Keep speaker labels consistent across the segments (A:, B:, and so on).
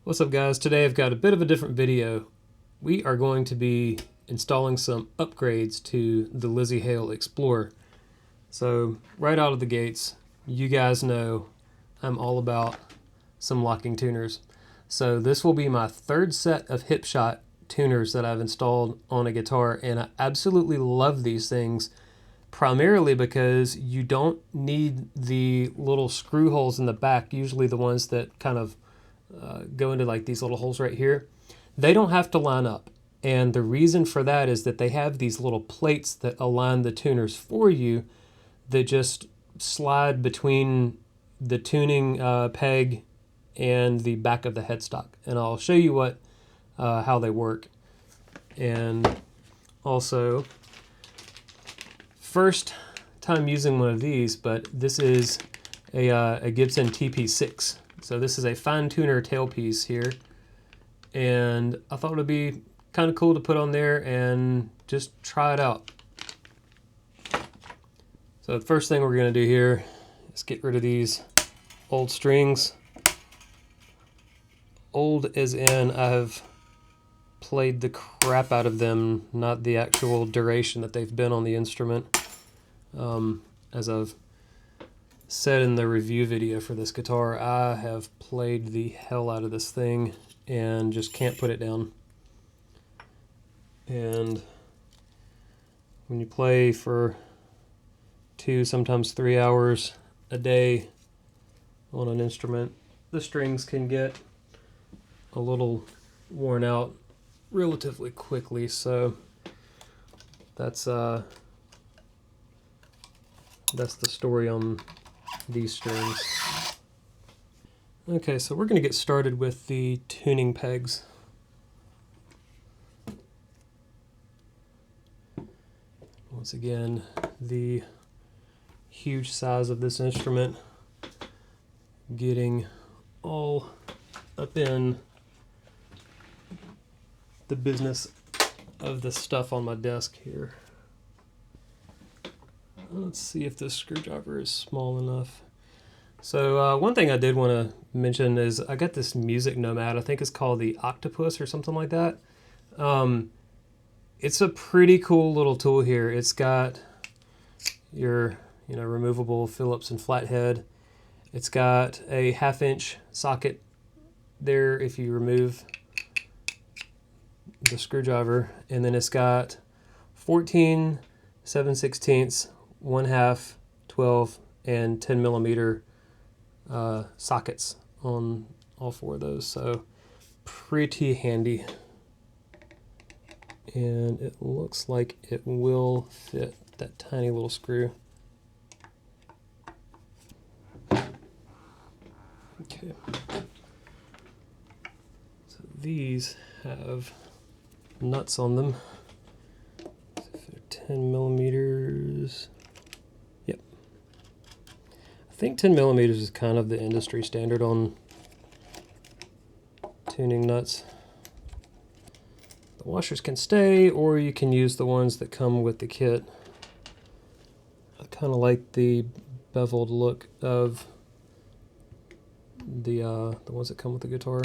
A: What's up guys? Today I've got a bit of a different video. We are going to be installing some upgrades to the Lizzy Hale Explorer. So right out of the gates, you guys know I'm all about some locking tuners. So this will be my third set of Hipshot tuners that I've installed on a guitar, and I absolutely love these things, primarily because you don't need the little screw holes in the back, usually the ones that kind of go into like these little holes right here. They don't have to line up, and the reason for that is that they have these little plates that align the tuners for you that just slide between the tuning peg and the back of the headstock, and I'll show you what how they work. And also, first time using one of these, but this is a Gibson TP-6. So this is a fine tuner tailpiece here, and I thought it would be kind of cool to put on there and just try it out. So the first thing we're going to do here is get rid of these old strings. Old as in I have played the crap out of them, not the actual duration that they've been on the instrument. As I've said in the review video for this guitar, I have played the hell out of this thing and just can't put it down. And when you play for 2, sometimes 3 hours a day on an instrument, the strings can get a little worn out relatively quickly. So that's the story on these strings. Okay, so we're going to get started with the tuning pegs. Once again, the huge size of this instrument getting all up in the business of the stuff on my desk here. Let's see if this screwdriver is small enough. So one thing I did want to mention is I got this music Nomad. I think it's called the Octopus or something like that. It's a pretty cool little tool here. It's got your removable Phillips and flathead. It's got a 1/2-inch socket there if you remove the screwdriver, and then it's got 14, 7/16, 1/2, 12, and 10 millimeter sockets on all 4 of those, so pretty handy. And it looks like it will fit that tiny little screw. Okay. So these have nuts on them. So if they're 10 millimeters. Yep. I think 10 millimeters is kind of the industry standard on tuning nuts. The washers can stay, or you can use the ones that come with the kit. I kind of like the beveled look of the ones that come with the guitar.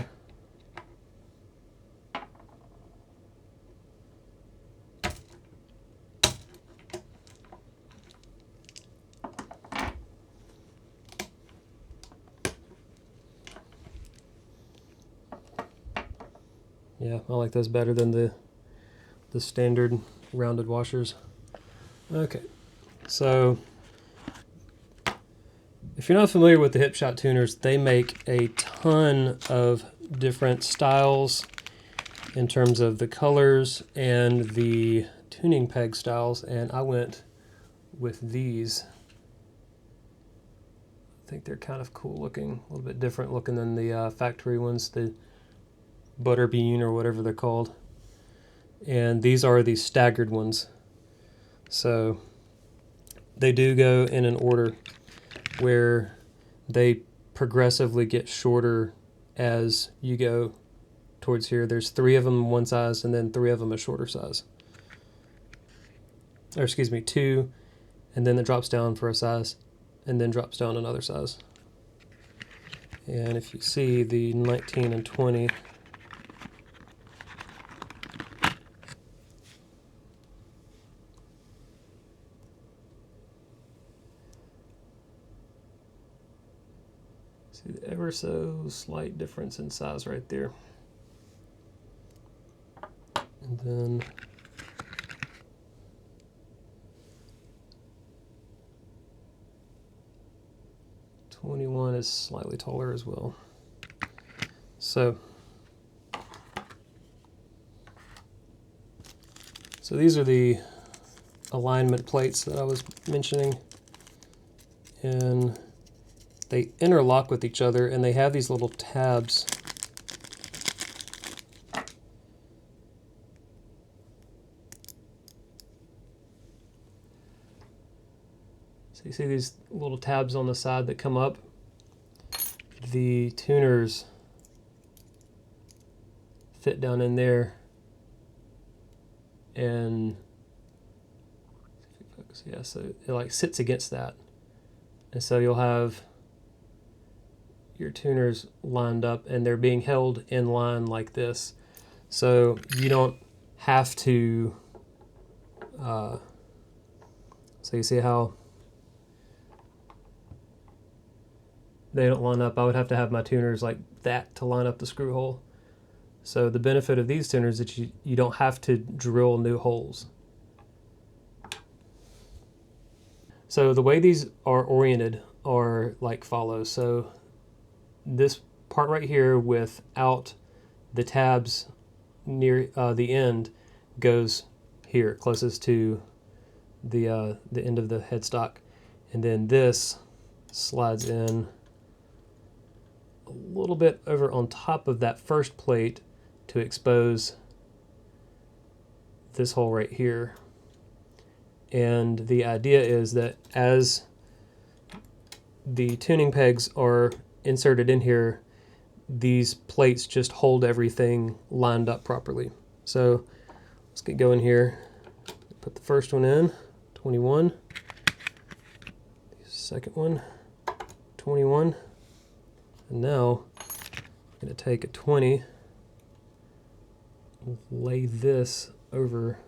A: Yeah, I like those better than the standard rounded washers. Okay, so if you're not familiar with the Hipshot Tuners, they make a ton of different styles in terms of the colors and the tuning peg styles, and I went with these. I think they're kind of cool looking, a little bit different looking than the factory ones, the Butterbean or whatever they're called. And these are the staggered ones. So they do go in an order where they progressively get shorter as you go towards here. There's 3 of them one size, and then 3 of them a shorter size. Or excuse me, 2, and then it drops down for a size, and then drops down another size. And if you see the 19 and 20, see the ever so slight difference in size right there. And then '21 is slightly taller as well. So these are the alignment plates that I was mentioning, and they interlock with each other, and they have these little tabs. So you see these little tabs on the side that come up? The tuners fit down in there, and yeah, so it like sits against that, and so you'll have your tuners lined up, and they're being held in line like this, so you don't have to. So you see how they don't line up? I would have to have my tuners like that to line up the screw hole. So the benefit of these tuners is that you don't have to drill new holes. So the way these are oriented are like follows. So this part right here without the tabs near the end goes here, closest to the end of the headstock, and then this slides in a little bit over on top of that first plate to expose this hole right here. And the idea is that as the tuning pegs are inserted in here, these plates just hold everything lined up properly. So let's get going here. Put the first one in, 21. Second one, 21. And now I'm going to take a 20, lay this over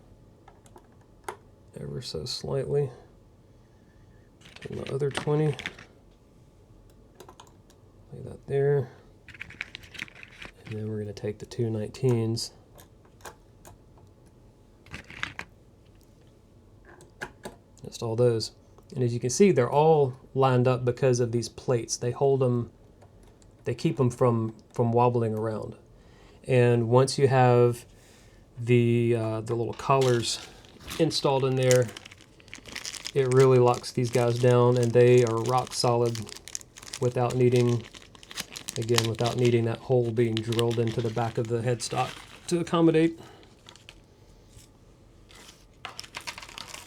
A: ever so slightly. And the other 20, lay that there. And then we're going to take the two 19s, install those. And as you can see, they're all lined up because of these plates. They hold them, they keep them from wobbling around. And once you have the little collars installed in there, it really locks these guys down, and they are rock solid without needing, again, without needing that hole being drilled into the back of the headstock to accommodate.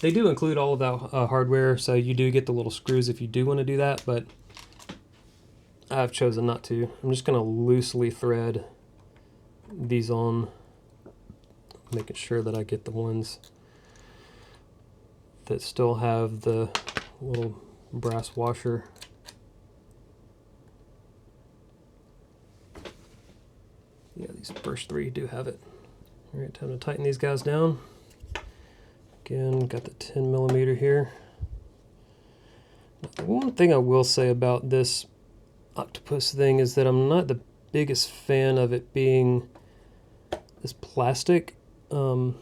A: They do include all of that hardware, so you do get the little screws if you do want to do that, but I've chosen not to. I'm just going to loosely thread these on, making sure that I get the ones that still have the little brass washer. Yeah, these first three do have it. All right, time to tighten these guys down. Again, got the 10mm here. The one thing I will say about this Octopus thing is that I'm not the biggest fan of it being this plastic. Although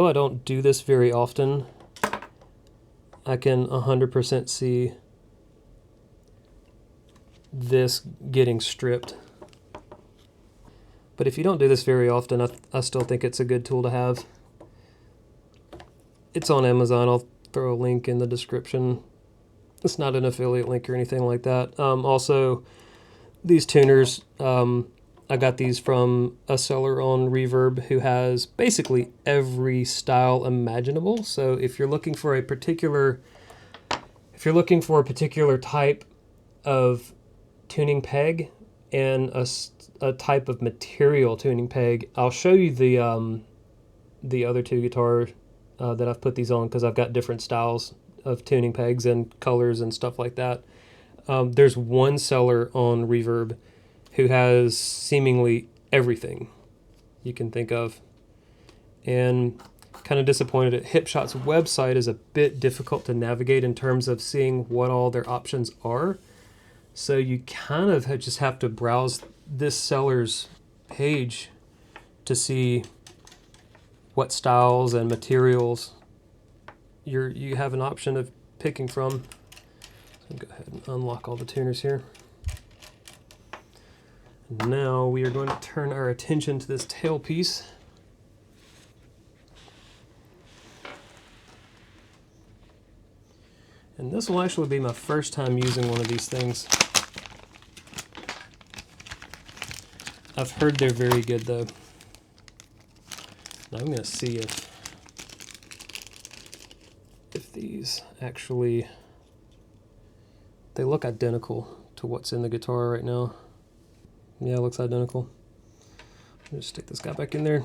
A: I don't do this very often, I can 100% see this getting stripped. But if you don't do this very often, I still think it's a good tool to have. It's on Amazon. I'll throw a link in the description. It's not an affiliate link or anything like that. Also, these tuners, I got these from a seller on Reverb who has basically every style imaginable. So if you're looking for a particular type of tuning peg and a type of material tuning peg, I'll show you the other two guitars that I've put these on, because I've got different styles of tuning pegs and colors and stuff like that. There's one seller on Reverb who has seemingly everything you can think of. And kind of disappointed at Hipshot's website is a bit difficult to navigate in terms of seeing what all their options are. So you kind of just have to browse this seller's page to see what styles and materials you have an option of picking from. So go ahead and unlock all the tuners here. And now we are going to turn our attention to this tailpiece. And this will actually be my first time using one of these things. I've heard they're very good though. Now I'm going to see if these actually, they look identical to what's in the guitar right now. Yeah, it looks identical. I'll just stick this guy back in there.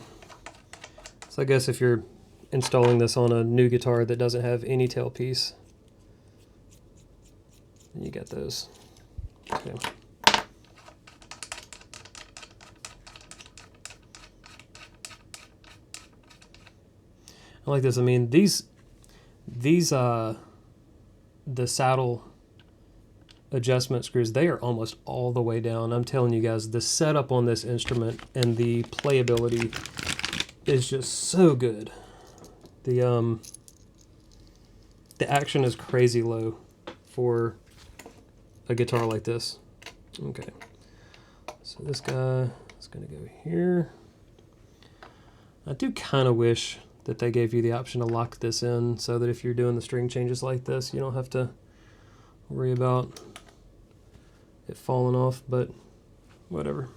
A: So I guess if you're installing this on a new guitar that doesn't have any tailpiece, you get those. Okay. I like this. I mean, these the saddle adjustment screws, they are almost all the way down. I'm telling you guys, the setup on this instrument and the playability is just so good. The action is crazy low for a guitar like this. Okay, so this guy is going to go here. I do kind of wish that they gave you the option to lock this in so that if you're doing the string changes like this, you don't have to worry about it falling off, but whatever.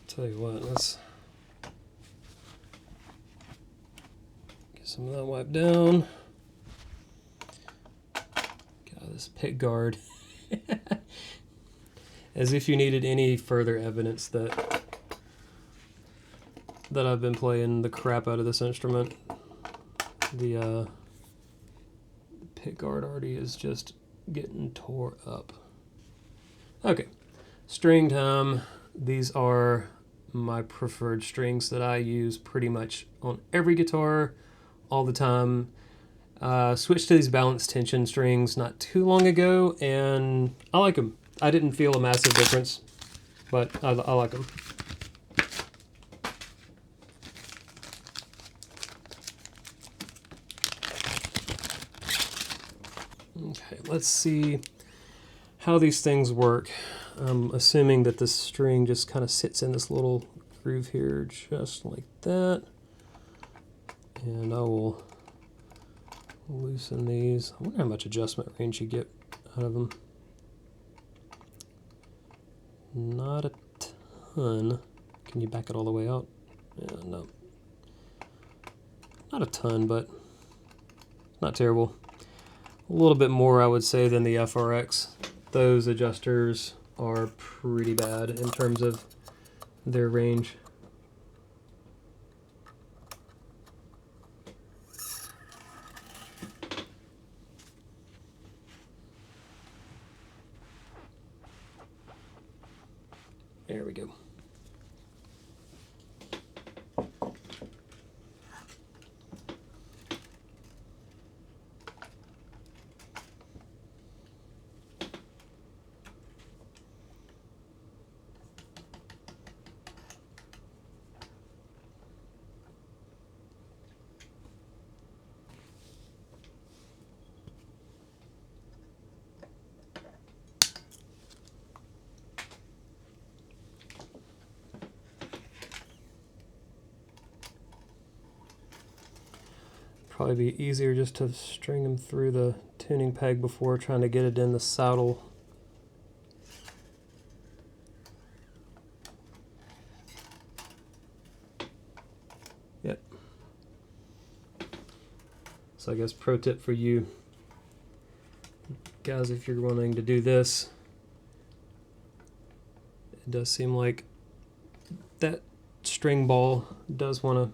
A: Tell you what, let's get some of that wiped down. God, this pick guard. As if you needed any further evidence that I've been playing the crap out of this instrument. The pick guard already is just getting tore up. Okay, string time. These are my preferred strings that I use pretty much on every guitar all the time. Switched to these balanced tension strings not too long ago, and I like them. I didn't feel a massive difference, but I like them. Okay, let's see how these things work. I'm assuming that this string just kind of sits in this little groove here, just like that. And I will loosen these. I wonder how much adjustment range you get out of them. Not a ton. Can you back it all the way out? Yeah, no. Not a ton, but not terrible. A little bit more, I would say, than the FRX. Those adjusters are pretty bad in terms of their range. There we go. Probably be easier just to string them through the tuning peg before trying to get it in the saddle. Yep. So I guess pro tip for you guys, if you're wanting to do this, it does seem like that string ball does want to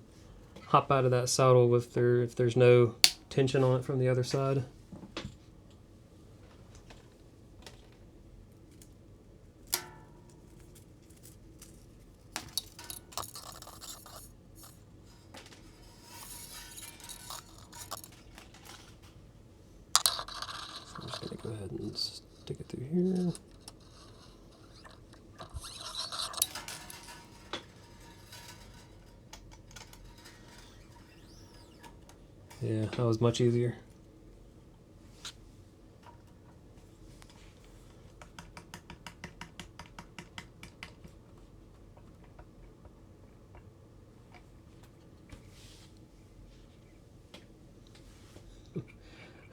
A: hop out of that saddle if there's no tension on it from the other side. So I'm just going to go ahead and stick it through here. Yeah, that was much easier.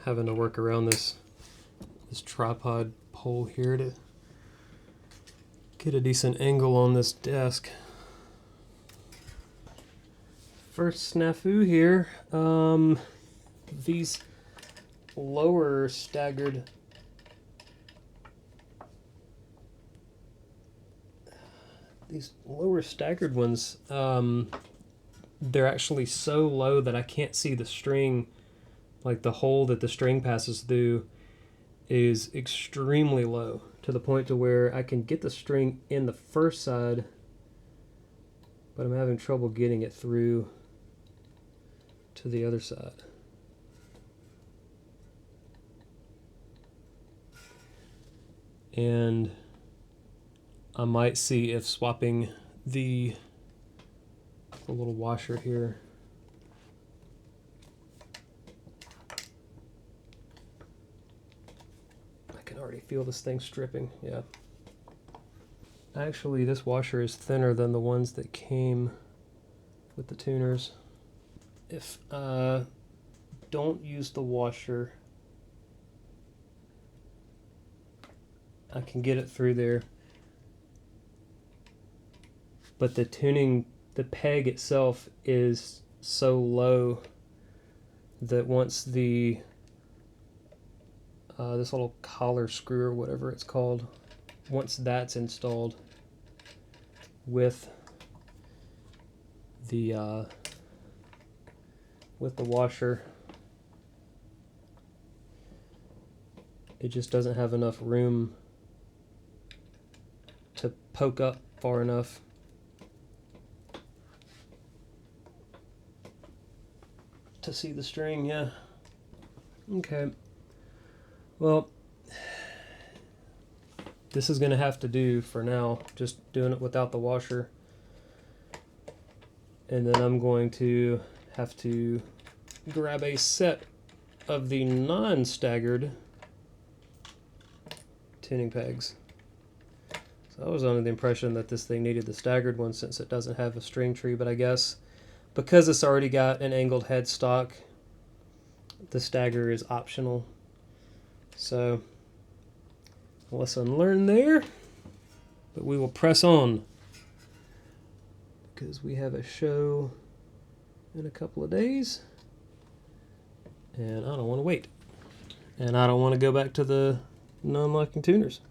A: Having to work around this tripod pole here to get a decent angle on this desk. First snafu here, these lower staggered ones, they're actually so low that I can't see the string. Like the hole that the string passes through is extremely low, to the point to where I can get the string in the first side, but I'm having trouble getting it through to the other side. And I might see if swapping the little washer here. I can already feel this thing stripping, yeah. Actually, this washer is thinner than the ones that came with the tuners. If I don't use the washer, I can get it through there. But the peg itself is so low that once the this little collar screw or whatever it's called, once that's installed with the washer, it just doesn't have enough room to poke up far enough. To see the string, yeah. Okay. Well, this is going to have to do for now, just doing it without the washer. And then I'm going to have to grab a set of the non-staggered tuning pegs. So I was under the impression that this thing needed the staggered one since it doesn't have a string tree, but I guess because it's already got an angled headstock, the stagger is optional. So, lesson learned there, but we will press on because we have a show in a couple of days and I don't want to wait, and I don't want to go back to the non-locking tuners.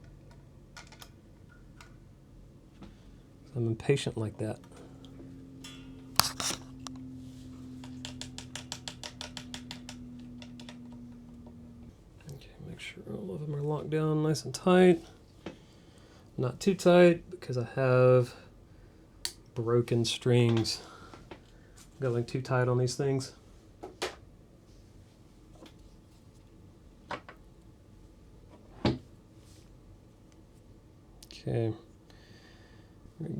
A: I'm impatient like that. All of them are locked down nice and tight. Not too tight because I have broken strings going too tight on these things. Okay.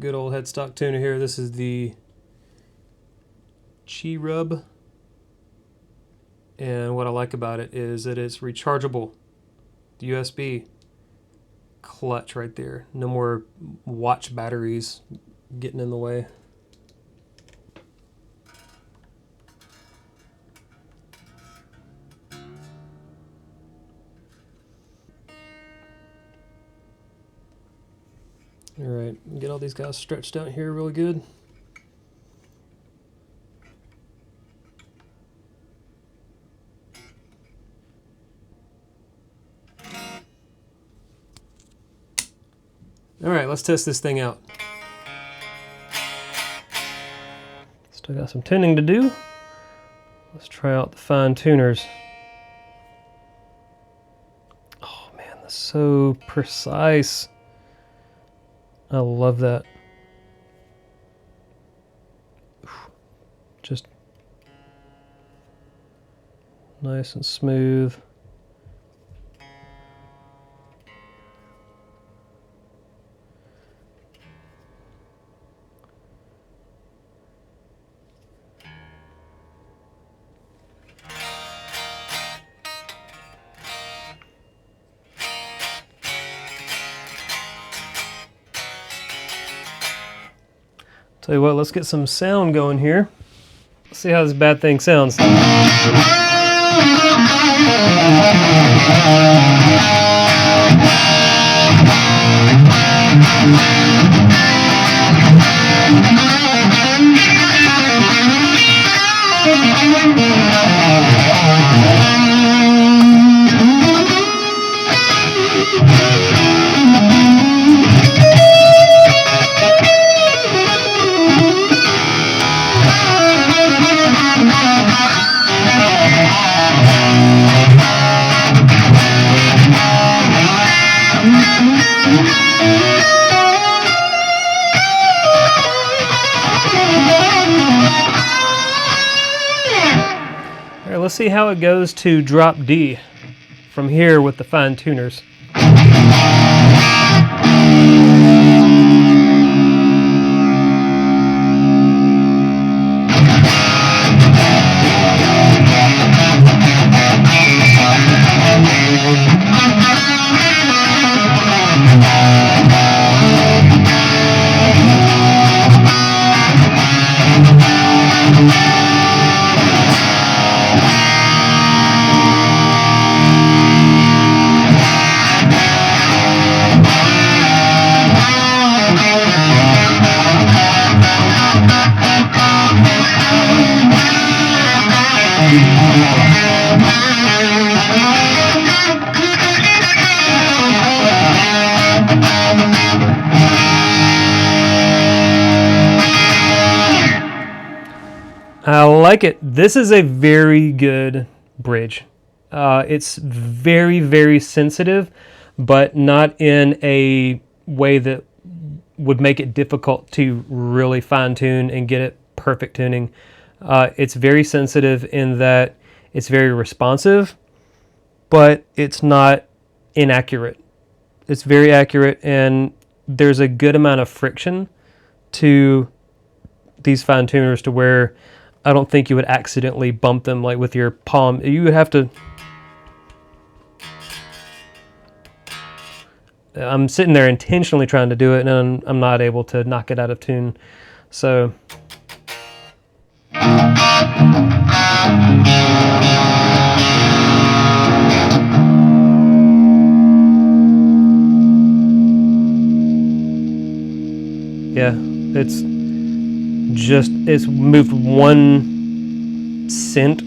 A: Good old headstock tuner here. This is the Chi Rub. And what I like about it is that it's rechargeable. The USB clutch right there. No more watch batteries getting in the way. All right, get all these guys stretched out here really good. All right, let's test this thing out. Still got some tuning to do. Let's try out the fine tuners. Oh man, that's so precise. I love that. Just nice and smooth. Tell you what, let's get some sound going here. Let's see how this bad thing sounds. All right, let's see how it goes to drop D from here with the fine tuners. I like it. This is a very good bridge. It's very, very sensitive, but not in a way that would make it difficult to really fine tune and get it perfect tuning. It's very sensitive in that it's very responsive, but it's not inaccurate. It's very accurate, and there's a good amount of friction to these fine tuners to where I don't think you would accidentally bump them like with your palm. You would have to... I'm sitting there intentionally trying to do it, and I'm not able to knock it out of tune. So... yeah, it's moved 1 cent,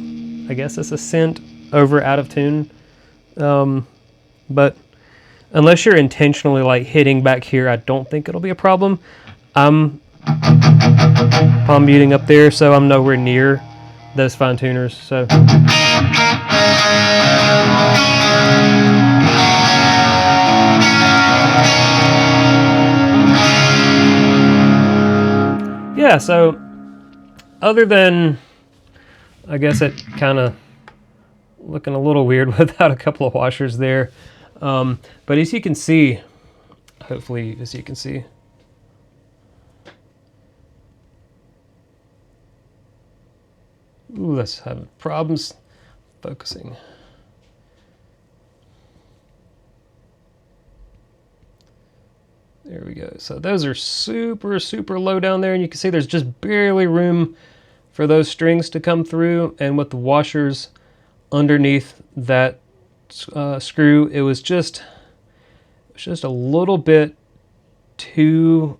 A: I guess it's a cent, over out of tune. But unless you're intentionally like hitting back here, I don't think it'll be a problem. I'm palm muting up there, so I'm nowhere near those fine tuners. So yeah, so other than, I guess it kind of looking a little weird without a couple of washers there. But as you can see, hopefully as you can see, ooh, let's have problems focusing. There we go. So those are super, super low down there, and you can see there's just barely room for those strings to come through. And with the washers underneath that screw, it was just a little bit too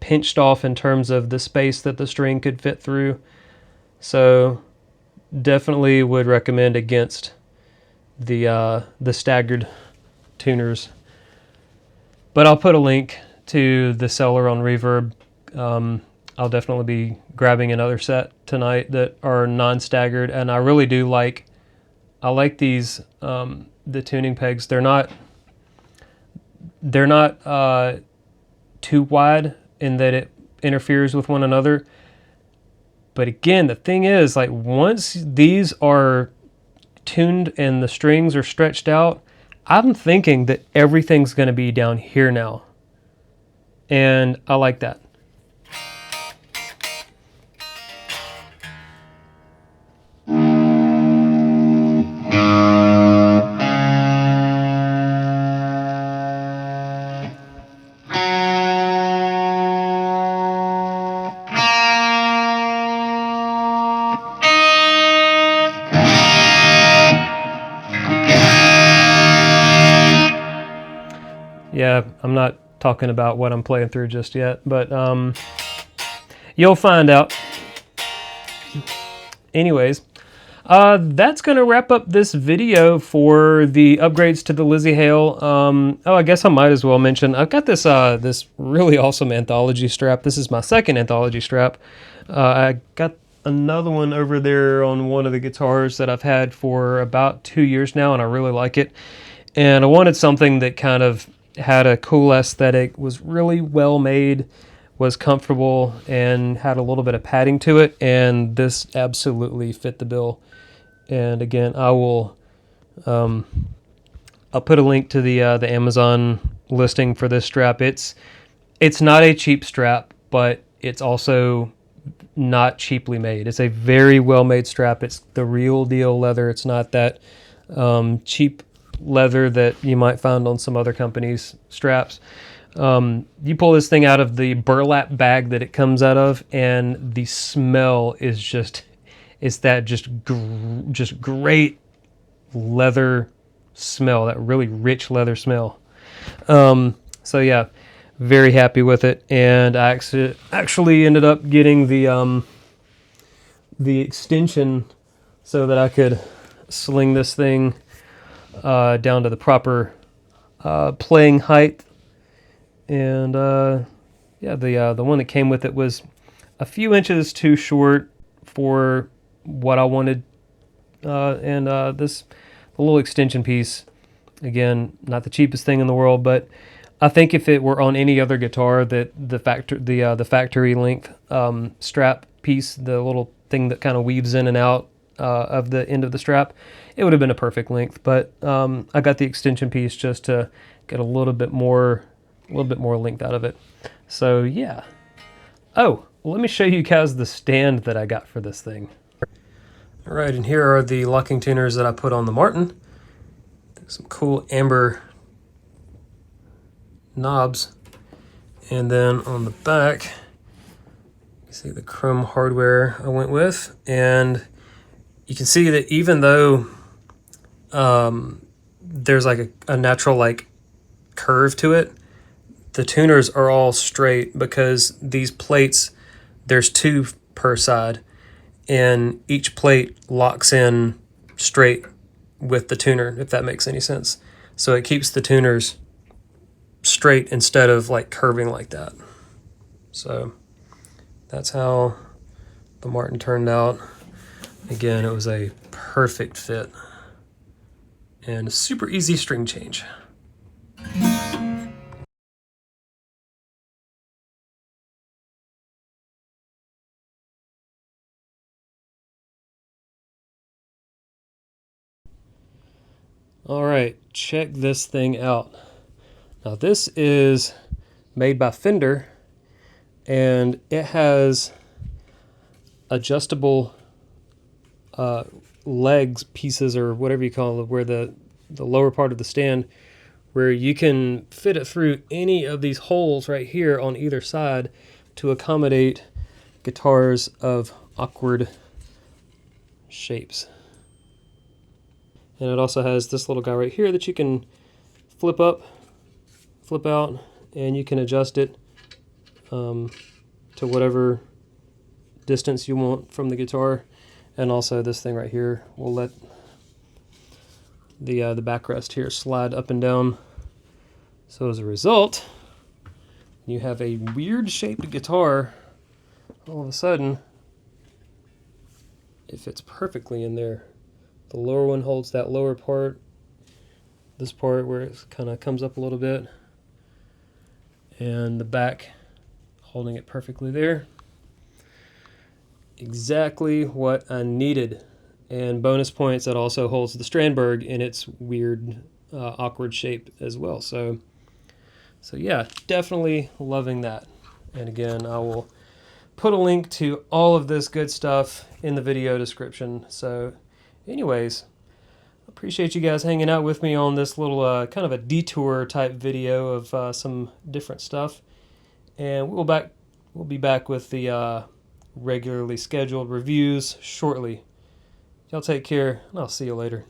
A: pinched off in terms of the space that the string could fit through. So definitely would recommend against the staggered tuners. But I'll put a link to the seller on Reverb I'll definitely be grabbing another set tonight that are non-staggered, and I really do like, I like these, the tuning pegs. They're not too wide in that it interferes with one another. But again, the thing is, like, once these are tuned and the strings are stretched out, I'm thinking that everything's going to be down here now. And I like that. Yeah, I'm not talking about what I'm playing through just yet, but you'll find out. Anyways, that's going to wrap up this video for the upgrades to the Lizzy Hale. Oh, I guess I might as well mention, I've got this this really awesome Anthology strap. This is my second Anthology strap. I got another one over there on one of the guitars that I've had for about 2 years now, and I really like it. And I wanted something that kind of had a cool aesthetic, was really well made, was comfortable, and had a little bit of padding to it, and this absolutely fit the bill. And again, I will I'll put a link to the Amazon listing for this strap. It's not a cheap strap, but it's also not cheaply made. It's a very well made strap. It's the real deal leather. It's not that cheap leather that you might find on some other companies' straps. You pull this thing out of the burlap bag that it comes out of, and the smell is just, it's that just great leather smell, that really rich leather smell. So yeah, very happy with it. And I actually ended up getting the extension so that I could sling this thing down to the proper playing height. And yeah, the one that came with it was a few inches too short for what I wanted. The little extension piece, again, not the cheapest thing in the world, but I think if it were on any other guitar, that the factory length strap piece, the little thing that kind of weaves in and out of the end of the strap, it would have been a perfect length. But I got the extension piece just to get a little bit more length out of it. So yeah. Oh, let me show you guys the stand that I got for this thing. All right, and here are the locking tuners that I put on the Martin. Some cool amber knobs. And then on the back, you see the chrome hardware I went with. And you can see that even though there's like a natural like curve to it, the tuners are all straight because these plates, there's 2 per side, and each plate locks in straight with the tuner, if that makes any sense. So it keeps the tuners straight instead of like curving like that. So that's how the Martin turned out. Again, it was a perfect fit and a super easy string change. All right, check this thing out. Now this is made by Fender, and it has adjustable legs pieces, or whatever you call it, where the lower part of the stand, where you can fit it through any of these holes right here on either side to accommodate guitars of awkward shapes. And it also has this little guy right here that you can flip up, flip out, and you can adjust it to whatever distance you want from the guitar. And also this thing right here will let the backrest here slide up and down. So as a result, you have a weird shaped guitar all of a sudden it fits perfectly in there. The lower one holds that lower part, this part where it kind of comes up a little bit, and the back holding it perfectly there. Exactly what I needed. And bonus points, that also holds the Strandberg in its weird, awkward shape as well. So yeah, definitely loving that. And again, I will put a link to all of this good stuff in the video description. So anyways, appreciate you guys hanging out with me on this little kind of a detour type video of some different stuff. And we'll be back with the regularly scheduled reviews shortly. Y'all take care, and I'll see you later.